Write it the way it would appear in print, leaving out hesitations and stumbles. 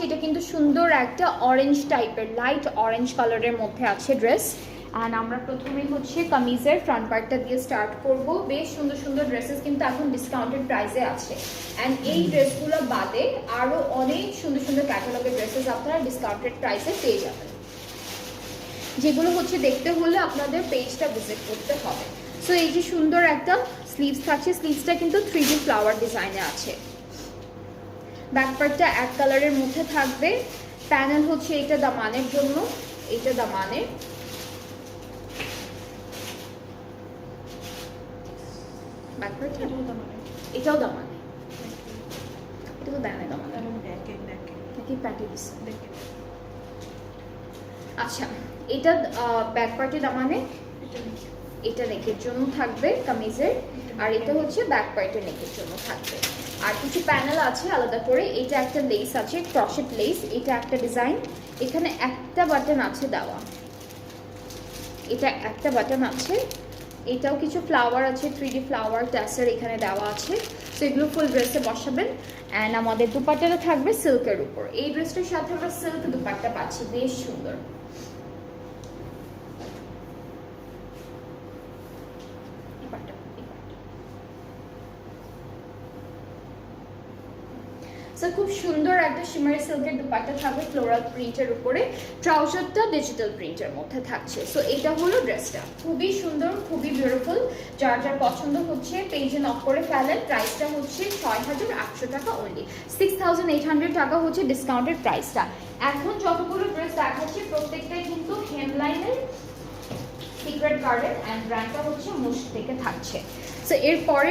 এটা কিন্তু সুন্দর একটা অরেঞ্জ টাইপের, লাইট অরেঞ্জ কালারের মধ্যে আছে ড্রেস। অ্যান্ড আমরা প্রথমে হচ্ছে কামিজের ফ্রন্ট পার্টটা দিয়ে স্টার্ট করব। বেশ সুন্দর সুন্দর ড্রেসেস কিন্তু এখন ডিসকাউন্টেড প্রাইসে আছে। অ্যান্ড এই ড্রেসগুলো বাদে আরও অনেক সুন্দর সুন্দর ক্যাটালগের ড্রেসেস আপনারা ডিসকাউন্টেড প্রাইসে পেয়ে যাবেন, যেগুলো হচ্ছে দেখতে হলে আপনাদের পেজটা ভিজিট করতে হবে। সো এই যে সুন্দর একটা স্লিভস থাকছে, স্লিভসটা কিন্তু 3D ফ্লাওয়ার ডিজাইনে আছে। ব্যাক পার্টটা এক কালারের মধ্যে থাকবে। প্যানেল হচ্ছে এটা দামানের জন্য, এটা দামানের। ব্যাক পার্টটা এটাও দামানে, এটা তো দামানে নাকি প্যাটে দিচ্ছে। আচ্ছা, এটা ব্যাক পার্টে দামানে, এটা নেকের জন্য থাকবে কামিজের, আর এটা হচ্ছে ব্যাক পার্টের নেকের জন্য থাকবে। আর কিছু প্যানেল আছে আলাদা করে। এটা একটা লেস আছে, ক্রশেট লেস, এটা একটা ডিজাইন। এখানে একটা বাটন আছে দেওয়া, এটা একটা বাটন আছে। এটাও কিছু ফ্লাওয়ার আছে, 3D ফ্লাওয়ার ট্যাসের এখানে দেওয়া আছে। তো এগুলো ফুল ড্রেসে বসাবেন। অ্যান্ড আমাদের দুপাট্টাটা থাকবে সিল্কের উপর। এই ড্রেসটার সাথে আমরা সিল্ক দুপাট্টা পাচ্ছি, বেশ সুন্দর। সো খুব সুন্দর একটা শিমারি সিল্কের দুপাট্টা থাকবে ফ্লোরাল প্রিন্টের উপরে। ট্রাউজারটা ডিজিটাল প্রিন্টের মধ্যে থাকছে। সো এটা হলো ড্রেসটা, খুবই সুন্দর, খুবই বিউটিফুল। যার যার পছন্দ হচ্ছে পেজে নক করে ফেলেন। প্রাইসটা হচ্ছে ৬,৮০০ টাকা অনলি, 6,800 টাকা হচ্ছে ডিসকাউন্টেড প্রাইসটা। এখন যতগুলো ড্রেস দেখাচ্ছি প্রত্যেকটাই কিন্তু হেমলাইনের সিক্রেট গার্ডেন অ্যান্ড ব্র্যান্ডটা হচ্ছে মুশ থেকে থাকছে। সো এরপরে